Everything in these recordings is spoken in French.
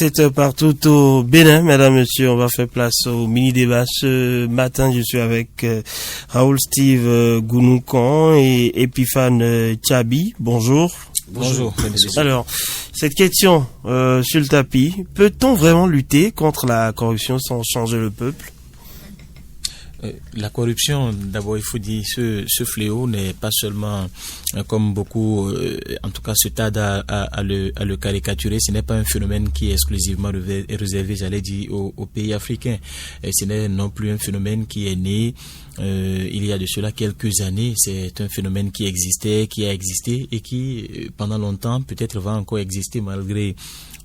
17h partout au Bénin, mesdames, messieurs. On va faire place au mini-débat. Ce matin, je suis avec Raoul Steve Gounoukan et Epiphane Tchabi. Bonjour. Bonjour. Alors, cette question sur le tapis, peut-on vraiment lutter contre la corruption sans changer le peuple ? La corruption, d'abord il faut dire, ce fléau n'est pas seulement, comme beaucoup, en tout cas se tardent à le caricaturer, ce n'est pas un phénomène qui est exclusivement réservé, j'allais dire, aux pays africains. Et ce n'est non plus un phénomène qui est né il y a de cela quelques années. C'est un phénomène qui existait, qui a existé et qui, pendant longtemps, peut-être va encore exister malgré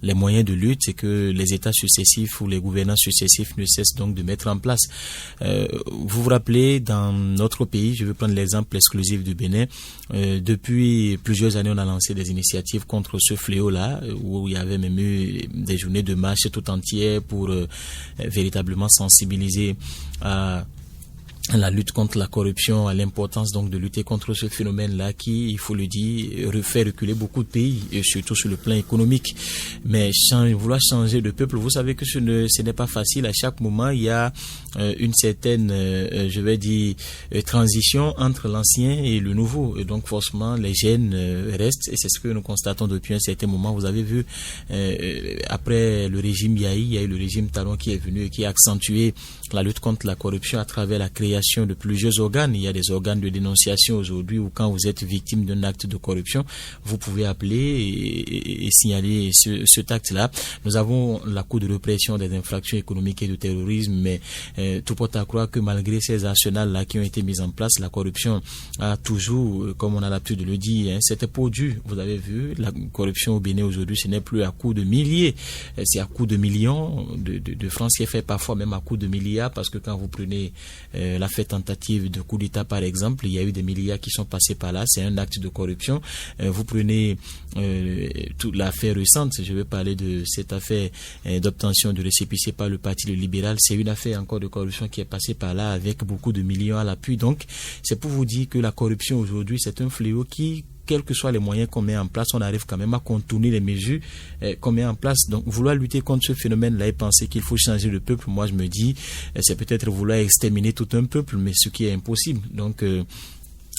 les moyens de lutte. C'est que les États successifs ou les gouvernants successifs ne cessent donc de mettre en place. Vous vous rappelez, dans notre pays, je vais prendre l'exemple exclusif du Bénin, depuis plusieurs années, on a lancé des initiatives contre ce fléau-là, où il y avait même eu des journées de marche tout entières pour véritablement sensibiliser à la lutte contre la corruption, à l'importance donc de lutter contre ce phénomène-là qui, il faut le dire, fait reculer beaucoup de pays, et surtout sur le plan économique. Mais vouloir changer de peuple, vous savez que ce n'est pas facile. À chaque moment, il y a une certaine, je vais dire, transition entre l'ancien et le nouveau. Et donc forcément, les gènes restent, et c'est ce que nous constatons depuis un certain moment. Vous avez vu, après le régime Yahi, il y a eu le régime Talon qui est venu et qui a accentué la lutte contre la corruption à travers la création de plusieurs organes. Il y a des organes de dénonciation aujourd'hui où quand vous êtes victime d'un acte de corruption, vous pouvez appeler et signaler cet acte-là. Nous avons la Cour de répression des infractions économiques et du terrorisme, mais tout porte à croire que malgré ces arsenals-là qui ont été mis en place, la corruption a toujours, comme on a l'habitude de le dire, c'était produit. Vous avez vu, la corruption au Bénin aujourd'hui, ce n'est plus à coût de milliers, c'est à coût de millions de francs CFA, parfois même à coût de milliards, parce que quand vous prenez l'affaire tentative de coup d'État par exemple, il y a eu des milliards qui sont passés par là, c'est un acte de corruption. Vous prenez toute l'affaire récente, je vais parler de cette affaire d'obtention de récépissé par le Parti libéral, c'est une affaire encore de corruption qui est passée par là avec beaucoup de millions à l'appui. Donc c'est pour vous dire que la corruption aujourd'hui, c'est un fléau qui, quels que soient les moyens qu'on met en place, on arrive quand même à contourner les mesures qu'on met en place. Donc, vouloir lutter contre ce phénomène-là et penser qu'il faut changer le peuple, moi je me dis, c'est peut-être vouloir exterminer tout un peuple, mais ce qui est impossible. Donc,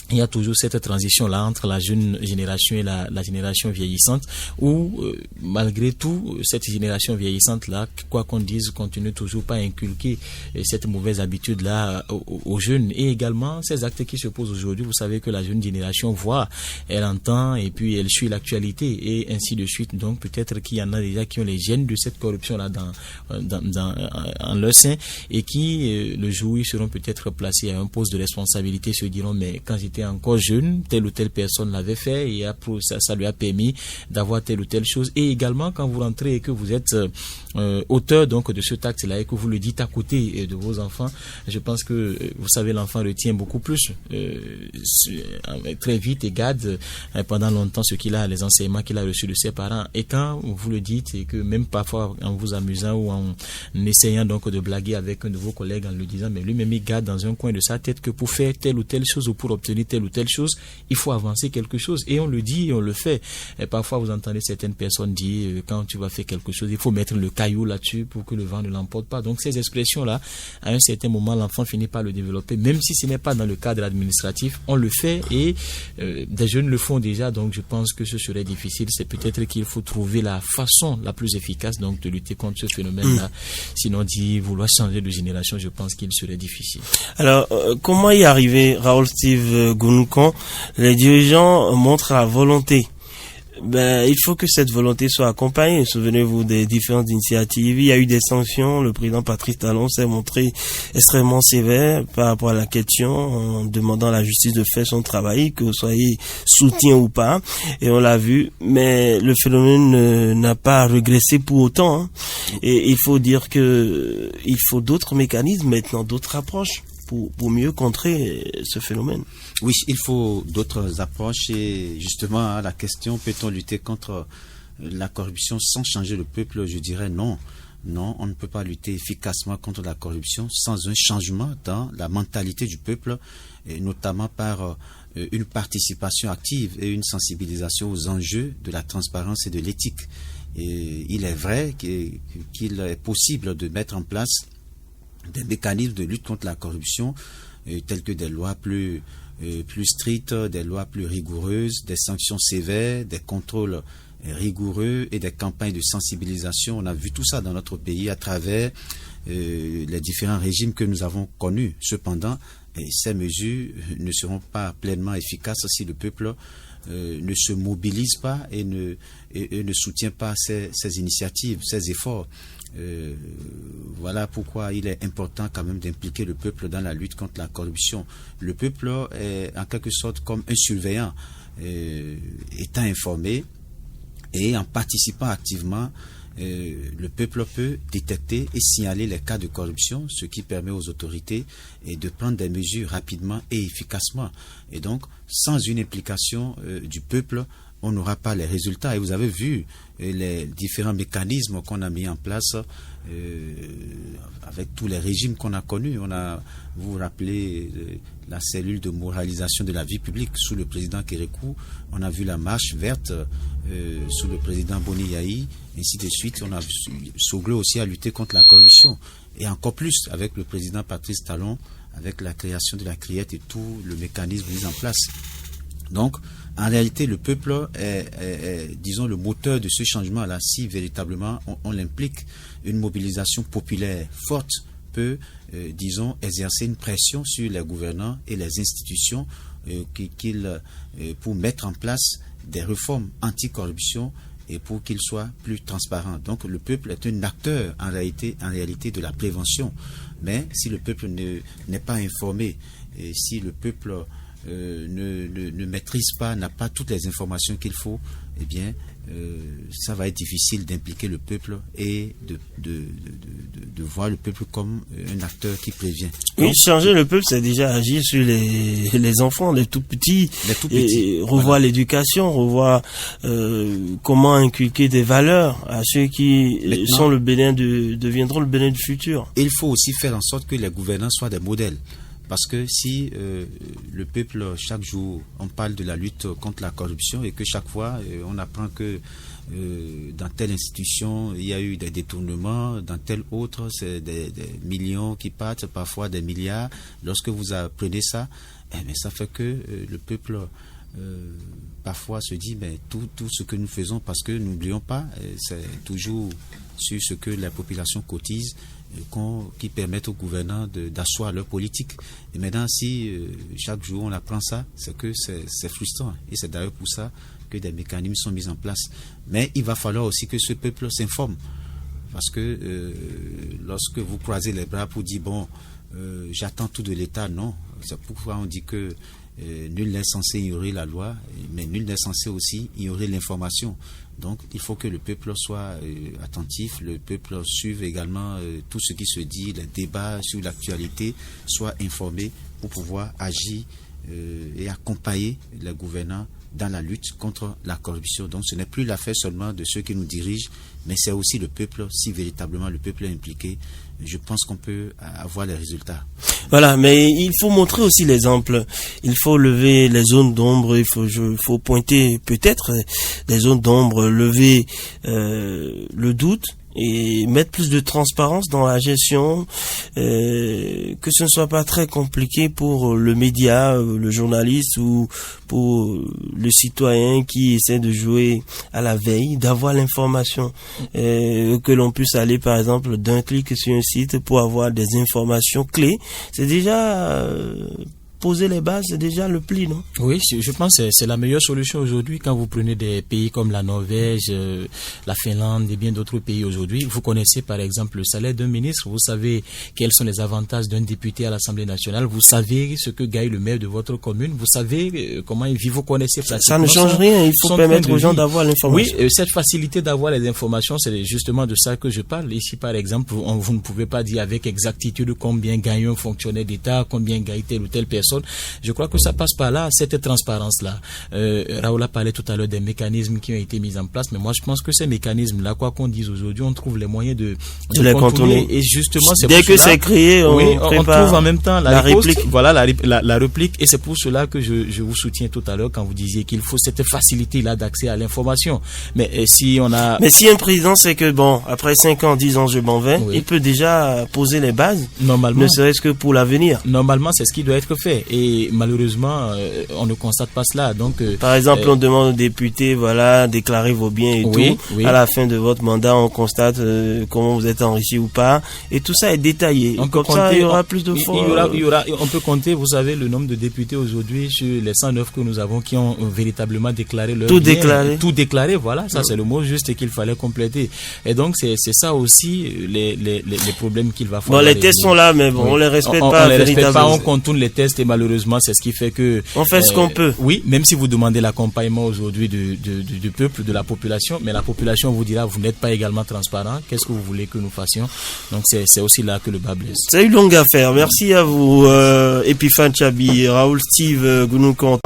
il y a toujours cette transition-là entre la jeune génération et la génération vieillissante où, malgré tout, cette génération vieillissante-là, quoi qu'on dise, continue toujours pas à inculquer cette mauvaise habitude-là aux jeunes. Et également, ces actes qui se posent aujourd'hui, vous savez que la jeune génération voit, elle entend et puis elle suit l'actualité et ainsi de suite. Donc, peut-être qu'il y en a déjà qui ont les gènes de cette corruption-là en leur sein et qui, le jour où ils seront peut-être placés à un poste de responsabilité, se diront, mais quand j'étais encore jeune, telle ou telle personne l'avait fait et ça lui a permis d'avoir telle ou telle chose. Et également, quand vous rentrez et que vous êtes auteur donc de ce acte-là et que vous le dites à côté de vos enfants, je pense que, vous savez, l'enfant retient beaucoup plus très vite et garde pendant longtemps les enseignements qu'il a reçus de ses parents. Et quand vous le dites et que même parfois en vous amusant ou en essayant donc de blaguer avec un de vos collègues en le disant, mais lui-même il garde dans un coin de sa tête que pour faire telle ou telle chose ou pour obtenir telle ou telle chose, il faut avancer quelque chose. Et on le dit et on le fait. Et parfois, vous entendez certaines personnes dire, quand tu vas faire quelque chose, il faut mettre le caillou là-dessus pour que le vent ne l'emporte pas. Donc, ces expressions-là, à un certain moment, l'enfant finit par le développer. Même si ce n'est pas dans le cadre administratif, on le fait et des jeunes le font déjà. Donc, je pense que ce serait difficile. C'est peut-être qu'il faut trouver la façon la plus efficace donc de lutter contre ce phénomène-là. Sinon, vouloir changer de génération, je pense qu'il serait difficile. Alors, comment y arriver, Raoul Steve Gounoukan? Les dirigeants montrent la volonté. Il faut que cette volonté soit accompagnée. Souvenez-vous des différentes initiatives. Il y a eu des sanctions. Le président Patrice Talon s'est montré extrêmement sévère par rapport à la question en demandant à la justice de faire son travail, que vous soyez soutien ou pas. Et on l'a vu. Mais le phénomène n'a pas régressé pour autant, hein. Et il faut dire que il faut d'autres mécanismes maintenant, d'autres approches pour mieux contrer ce phénomène. Oui, il faut d'autres approches et justement à la question, peut-on lutter contre la corruption sans changer le peuple? Je dirais non. Non, on ne peut pas lutter efficacement contre la corruption sans un changement dans la mentalité du peuple, et notamment par une participation active et une sensibilisation aux enjeux de la transparence et de l'éthique. il est vrai qu'il est possible de mettre en place des mécanismes de lutte contre la corruption, tels que des lois plus strictes, des lois plus rigoureuses, des sanctions sévères, des contrôles rigoureux et des campagnes de sensibilisation. On a vu tout ça dans notre pays à travers les différents régimes que nous avons connus. Cependant, ces mesures ne seront pas pleinement efficaces si le peuple ne se mobilise pas et ne soutient pas ces initiatives, ces efforts. Voilà pourquoi il est important quand même d'impliquer le peuple dans la lutte contre la corruption. Le peuple est en quelque sorte comme un surveillant, étant informé et en participant activement. Le peuple peut détecter et signaler les cas de corruption, ce qui permet aux autorités de prendre des mesures rapidement et efficacement. Et donc, sans une implication du peuple, on n'aura pas les résultats. Et vous avez vu les différents mécanismes qu'on a mis en place avec tous les régimes qu'on a connus. Vous vous rappelez la cellule de moralisation de la vie publique sous le président Kérékou. On a vu la marche verte sous le président Boni Yahi, ainsi de suite. On a Soglo aussi à lutter contre la corruption. Et encore plus avec le président Patrice Talon, avec la création de la CRIET et tout le mécanisme mis en place. Donc, en réalité, le peuple est, disons, le moteur de ce changement-là. Si véritablement on l'implique, une mobilisation populaire forte peut, disons, exercer une pression sur les gouvernants et les institutions pour mettre en place des réformes anti-corruption et pour qu'ils soient plus transparents. Donc, le peuple est un acteur, en réalité de la prévention. Mais si le peuple n'est pas informé, et si le peuple ne maîtrise pas, n'a pas toutes les informations qu'il faut, eh bien, ça va être difficile d'impliquer le peuple et de voir le peuple comme un acteur qui prévient. Oui, changer le peuple, c'est déjà agir sur les enfants, les tout petits, et revoir voilà. L'éducation, revoir comment inculquer des valeurs à ceux qui sont deviendront le bénin du futur. Il faut aussi faire en sorte que les gouvernants soient des modèles. Parce que si le peuple, chaque jour, on parle de la lutte contre la corruption et que chaque fois, on apprend que dans telle institution, il y a eu des détournements, dans telle autre, c'est des millions qui partent, parfois des milliards. Lorsque vous apprenez ça, ça fait que le peuple parfois se dit, mais tout ce que nous faisons, parce que n'oublions pas, c'est toujours sur ce que la population cotise, qui permettent aux gouvernants d'asseoir leur politique. Et maintenant, si chaque jour on apprend ça, c'est que c'est frustrant. Et c'est d'ailleurs pour ça que des mécanismes sont mis en place. Mais il va falloir aussi que ce peuple s'informe. Parce que lorsque vous croisez les bras pour dire, bon, j'attends tout de l'État, non. C'est pourquoi on dit que nul n'est censé ignorer la loi, mais nul n'est censé aussi ignorer l'information. Donc, il faut que le peuple soit attentif, le peuple suive également tout ce qui se dit, les débats sur l'actualité, soit informé pour pouvoir agir et accompagner les gouvernants dans la lutte contre la corruption. Donc, ce n'est plus l'affaire seulement de ceux qui nous dirigent, mais c'est aussi le peuple. Si véritablement le peuple est impliqué, je pense qu'on peut avoir les résultats. Voilà, mais il faut montrer aussi l'exemple. Il faut lever les zones d'ombre. Il faut pointer peut-être des zones d'ombre, lever le doute et mettre plus de transparence dans la gestion, que ce ne soit pas très compliqué pour le média, le journaliste ou pour le citoyen qui essaie de jouer à la veille, d'avoir l'information, que l'on puisse aller par exemple d'un clic sur un site pour avoir des informations clés. C'est déjà poser les bases, c'est déjà le pli, non? Oui, je pense que c'est la meilleure solution aujourd'hui. Quand vous prenez des pays comme la Norvège, la Finlande et bien d'autres pays aujourd'hui, vous connaissez par exemple le salaire d'un ministre, vous savez quels sont les avantages d'un député à l'Assemblée nationale, vous savez ce que gagne le maire de votre commune, vous savez comment il vit, vous connaissez ça ne change rien, il faut permettre aux gens d'avoir l'information. Oui, cette facilité d'avoir les informations, c'est justement de ça que je parle. Ici par exemple, vous ne pouvez pas dire avec exactitude combien gagne un fonctionnaire d'État, combien gagne telle ou telle personne. personnes. Je crois que ça passe par là, cette transparence-là. Raoul a parlé tout à l'heure des mécanismes qui ont été mis en place, mais moi je pense que ces mécanismes-là, quoi qu'on dise aujourd'hui, on trouve les moyens de les contourner. Et justement, c'est dès pour que cela, c'est créé, on trouve en même temps la riposte, réplique. voilà la réplique, et c'est pour cela que je vous soutiens tout à l'heure quand vous disiez qu'il faut cette facilité-là d'accès à l'information. Mais si on a... Mais si un président sait que bon, après 5 ans, 10 ans, je m'en vais, Oui. il peut déjà poser les bases, Normalement, ne serait-ce que pour l'avenir. Normalement, c'est ce qui doit être fait. Et malheureusement, on ne constate pas cela. Donc, Par exemple, on demande aux députés, voilà, déclarez vos biens et Oui, tout. oui. À la fin de votre mandat, on constate comment vous êtes enrichi ou pas. Et tout ça est détaillé. on peut Comme ça, compter, il y aura plus de fois. on peut compter, vous savez, le nombre de députés aujourd'hui sur les 109 que nous avons qui ont véritablement déclaré leur Tout bien. déclaré. Tout déclaré, voilà. Ça, c'est le mot juste qu'il fallait compléter. Et donc, c'est ça aussi les problèmes qu'il va falloir Bon, les tests sont là, mais bon, Oui. on les respecte on pas les respecte pas, véritablement. on contourne les tests et malheureusement, c'est ce qui fait que... On fait ce qu'on peut. Oui, même si vous demandez l'accompagnement aujourd'hui du peuple, de la population, mais la population vous dira, vous n'êtes pas également transparent, qu'est-ce que vous voulez que nous fassions? Donc c'est aussi là que le bas blesse. C'est une longue affaire. Merci à vous, Epiphane Tchabi, Raoul Steve Gounoukon.